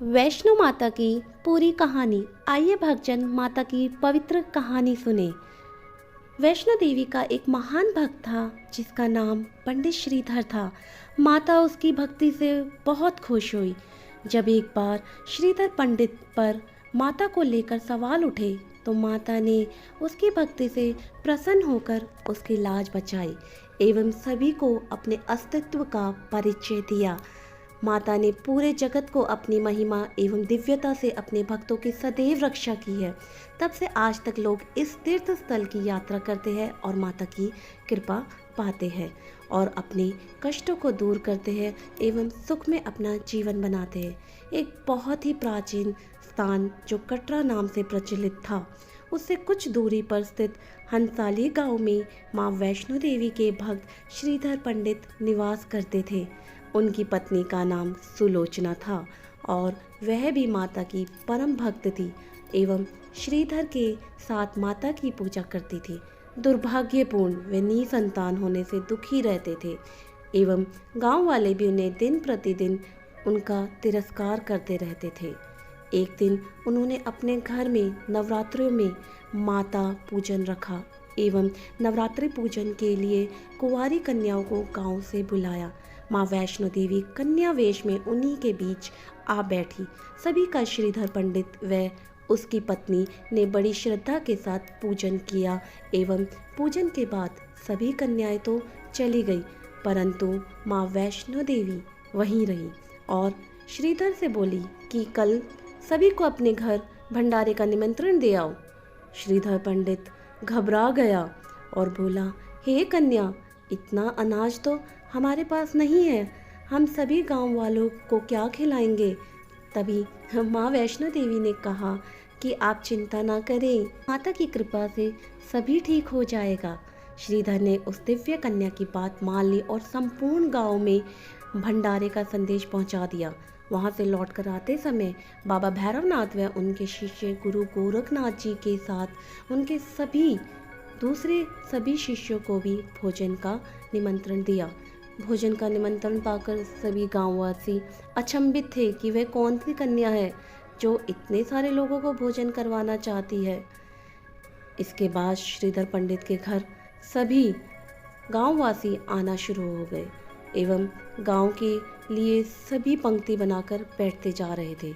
वैष्णो माता की पूरी कहानी। आइए भक्तजन माता की पवित्र कहानी सुने। वैष्णो देवी का एक महान भक्त था जिसका नाम पंडित श्रीधर था। माता उसकी भक्ति से बहुत खुश हुई। जब एक बार श्रीधर पंडित पर माता को लेकर सवाल उठे तो माता ने उसकी भक्ति से प्रसन्न होकर उसकी लाज बचाई एवं सभी को अपने अस्तित्व का परिचय दिया। माता ने पूरे जगत को अपनी महिमा एवं दिव्यता से अपने भक्तों की सदैव रक्षा की है। तब से आज तक लोग इस तीर्थ स्थल की यात्रा करते हैं और माता की कृपा पाते हैं और अपने कष्टों को दूर करते हैं एवं सुख में अपना जीवन बनाते हैं। एक बहुत ही प्राचीन स्थान जो कटरा नाम से प्रचलित था, उससे कुछ दूरी पर स्थित हंसाली गांव में मां वैष्णो देवी के भक्त श्रीधर पंडित निवास करते थे। उनकी पत्नी का नाम सुलोचना था और वह भी माता की परम भक्त थी एवं श्रीधर के साथ माता की पूजा करती थी। दुर्भाग्यपूर्ण वे निसंतान होने से दुखी रहते थे एवं गांव वाले भी उन्हें दिन प्रतिदिन उनका तिरस्कार करते रहते थे। एक दिन उन्होंने अपने घर में नवरात्रों में माता पूजन रखा एवं नवरात्रि पूजन के लिए कुंवारी कन्याओं को गांव से बुलाया। माँ वैष्णो देवी कन्या वेश में उन्हीं के बीच आ बैठी। सभी का श्रीधर पंडित व उसकी पत्नी ने बड़ी श्रद्धा के साथ पूजन किया एवं पूजन के बाद सभी कन्याएं तो चली गई, परंतु माँ वैष्णो देवी वहीं रही और श्रीधर से बोली कि कल सभी को अपने घर भंडारे का निमंत्रण दे आओ। श्रीधर पंडित घबरा गया और बोला, हे कन्या, इतना अनाज तो हमारे पास नहीं है, हम सभी गांव वालों को क्या खिलाएंगे। तभी माँ वैष्णो देवी ने कहा कि आप चिंता ना करें, माता की कृपा से सभी ठीक हो जाएगा। श्रीधर ने उस दिव्य कन्या की बात मान ली और संपूर्ण गांव में भंडारे का संदेश पहुंचा दिया। वहां से लौटकर आते समय बाबा भैरवनाथ व उनके शिष्य गुरु गोरखनाथ जी के साथ उनके दूसरे सभी शिष्यों को भी भोजन का निमंत्रण दिया। भोजन का निमंत्रण पाकर सभी गांववासी अचंभित थे कि वह कौन सी कन्या है जो इतने सारे लोगों को भोजन करवाना चाहती है। इसके बाद श्रीधर पंडित के घर सभी गांववासी आना शुरू हो गए एवं गांव के लिए सभी पंक्ति बनाकर बैठते जा रहे थे।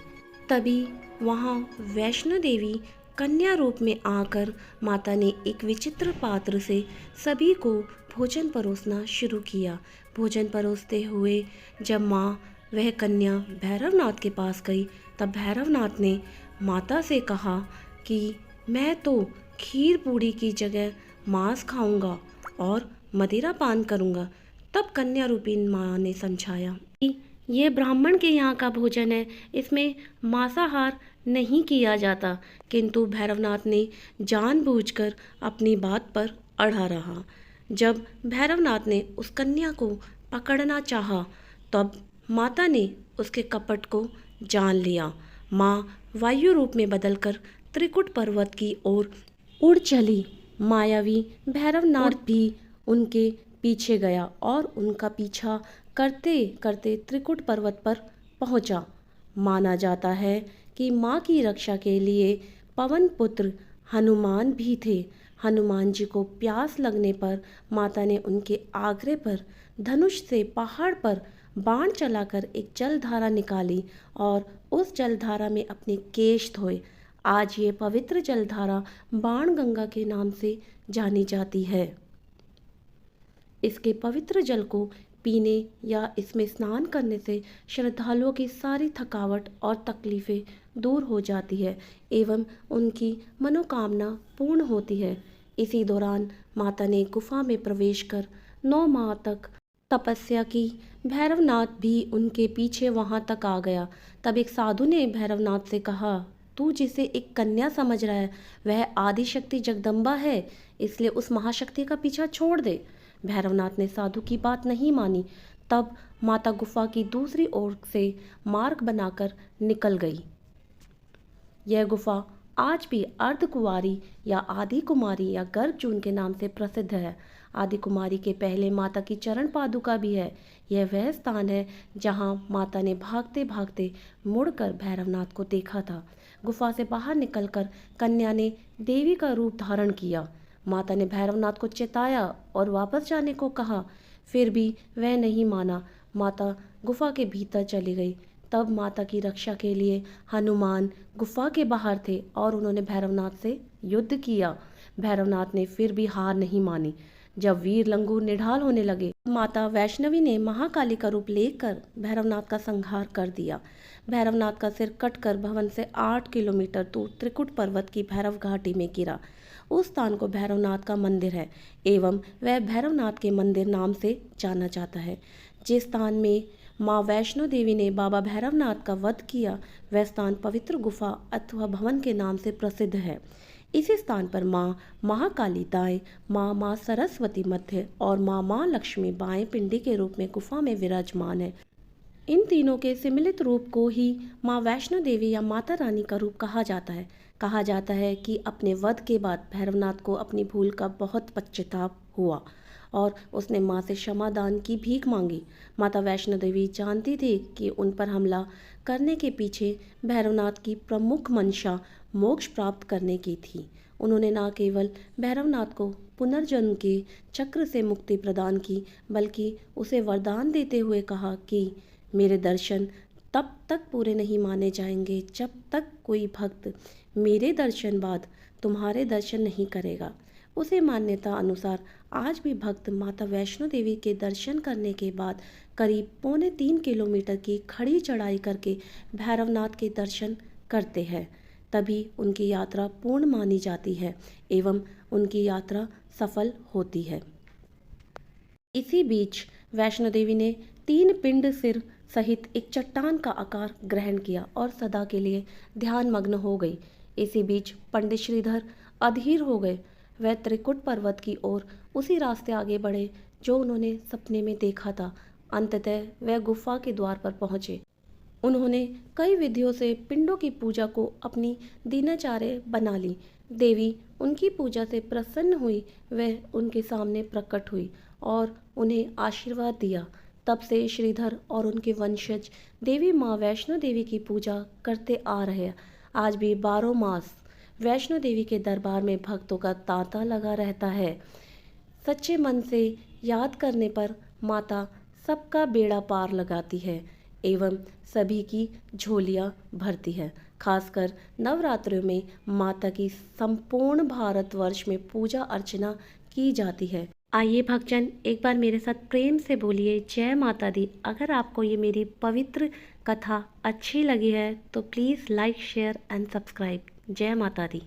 तभी वहां वैष्णो देवी कन्या रूप में आकर माता ने एक विचित्र पात्र से सभी को भोजन परोसना शुरू किया। भोजन परोसते हुए जब माँ वह कन्या भैरवनाथ के पास गई तब भैरवनाथ ने माता से कहा कि मैं तो खीर पूड़ी की जगह मांस खाऊंगा और मदिरा पान करूंगा। तब कन्या रूपी माँ ने समझाया कि ये ब्राह्मण के यहाँ का भोजन है, इसमें मांसाहार नहीं किया जाता। किंतु भैरवनाथ ने जानबूझकर अपनी बात पर अड़ा रहा। जब भैरवनाथ ने उस कन्या को पकड़ना चाहा तब माता ने उसके कपट को जान लिया। माँ वायु रूप में बदलकर त्रिकुट पर्वत की ओर उड़ चली। मायावी भैरवनाथ भी उनके पीछे गया और उनका पीछा करते करते त्रिकुट पर्वत पर पहुंचा। माना जाता है कि माँ की रक्षा के लिए पवन पुत्र हनुमान भी थे। हनुमान जी को प्यास लगने पर माता ने उनके आग्रह पर धनुष से पहाड़ पर बाण चलाकर एक जलधारा निकाली और उस जलधारा में अपने केश धोए। आज ये पवित्र जलधारा बाण गंगा के नाम से जानी जाती है। इसके पवित्र जल को पीने या इसमें स्नान करने से श्रद्धालुओं की सारी थकावट और तकलीफ़ें दूर हो जाती है एवं उनकी मनोकामना पूर्ण होती है। इसी दौरान माता ने गुफा में प्रवेश कर 9 माह तक तपस्या की। भैरवनाथ भी उनके पीछे वहां तक आ गया। तब एक साधु ने भैरवनाथ से कहा, तू जिसे एक कन्या समझ रहा है वह आदिशक्ति जगदम्बा है, इसलिए उस महाशक्ति का पीछा छोड़ दे। भैरवनाथ ने साधु की बात नहीं मानी। तब माता गुफा की दूसरी ओर से मार्ग बनाकर निकल गई। यह गुफा आज भी अर्धकुंवारी या आदि कुमारी या गर्भजून के नाम से प्रसिद्ध है। आदि कुमारी के पहले माता की चरण पादुका भी है। यह वह स्थान है जहां माता ने भागते भागते मुड़कर भैरवनाथ को देखा था। गुफा से बाहर निकलकर कन्या ने देवी का रूप धारण किया। माता ने भैरवनाथ को चिताया और वापस जाने को कहा, फिर भी वह नहीं माना। माता गुफा के भीतर चली गई। तब माता की रक्षा के लिए हनुमान गुफा के बाहर थे और उन्होंने भैरवनाथ से युद्ध किया। भैरवनाथ ने फिर भी हार नहीं मानी। जब वीर लंगूर निढाल होने लगे, माता वैष्णवी ने महाकाली का रूप लेकर भैरवनाथ का संहार कर दिया। भैरवनाथ का सिर कटकर भवन से 8 किलोमीटर दूर त्रिकुट पर्वत की भैरव घाटी में गिरा। उस स्थान को भैरवनाथ का मंदिर है एवं वह भैरवनाथ के मंदिर नाम से जाना जाता है। जिस स्थान में माँ वैष्णो देवी ने बाबा भैरवनाथ का वध किया, वह स्थान पवित्र गुफा अथवा भवन के नाम से प्रसिद्ध है। इसी स्थान पर माँ महाकाली दाएं, माँ सरस्वती मध्य और माँ लक्ष्मी बाएं पिंडी के रूप में गुफा में विराजमान है। इन तीनों के सम्मिलित रूप को ही माँ वैष्णो देवी या माता रानी का रूप कहा जाता है। कहा जाता है कि अपने वध के बाद भैरवनाथ को अपनी भूल का बहुत पश्चाताप हुआ और उसने माँ से क्षमा दान की भीख मांगी। माता वैष्णो देवी जानती थी कि उन पर हमला करने के पीछे भैरवनाथ की प्रमुख मंशा मोक्ष प्राप्त करने की थी। उन्होंने न केवल भैरवनाथ को पुनर्जन्म के चक्र से मुक्ति प्रदान की, बल्कि उसे वरदान देते हुए कहा कि मेरे दर्शन तब तक पूरे नहीं माने जाएंगे जब तक कोई भक्त मेरे दर्शन बाद तुम्हारे दर्शन नहीं करेगा। उसे मान्यता अनुसार आज भी भक्त माता वैष्णो देवी के दर्शन करने के बाद करीब 2.25 किलोमीटर की खड़ी चढ़ाई करके भैरवनाथ के दर्शन करते हैं। तभी उनकी यात्रा पूर्ण मानी जाती है एवं उनकी यात्रा सफल होती है। इसी बीच वैष्णो देवी ने 3 पिंड सिर सहित एक चट्टान का आकार ग्रहण किया और सदा के लिए ध्यान मग्न हो गई। इसी बीच पंडित श्रीधर अधीर हो गए। वह त्रिकुट पर्वत की ओर उसी रास्ते आगे बढ़े जो उन्होंने सपने में देखा था। अंततः वह गुफा के द्वार पर पहुंचे। उन्होंने कई विधियों से पिंडों की पूजा को अपनी दिनचर्या बना ली। देवी उनकी पूजा से प्रसन्न हुई। वह उनके सामने प्रकट हुई और उन्हें आशीर्वाद दिया। तब से श्रीधर और उनके वंशज देवी माँ वैष्णो देवी की पूजा करते आ रहे हैं। आज भी 12 मास वैष्णो देवी के दरबार में भक्तों का तांता लगा रहता है। सच्चे मन से याद करने पर माता सबका बेड़ा पार लगाती है एवं सभी की झोलियां भरती है। खासकर नवरात्रों में माता की संपूर्ण भारतवर्ष में पूजा अर्चना की जाती है। आइए भक्तजन एक बार मेरे साथ प्रेम से बोलिए जय माता दी। अगर आपको ये मेरी पवित्र कथा अच्छी लगी है तो please like share and subscribe. जय माता दी।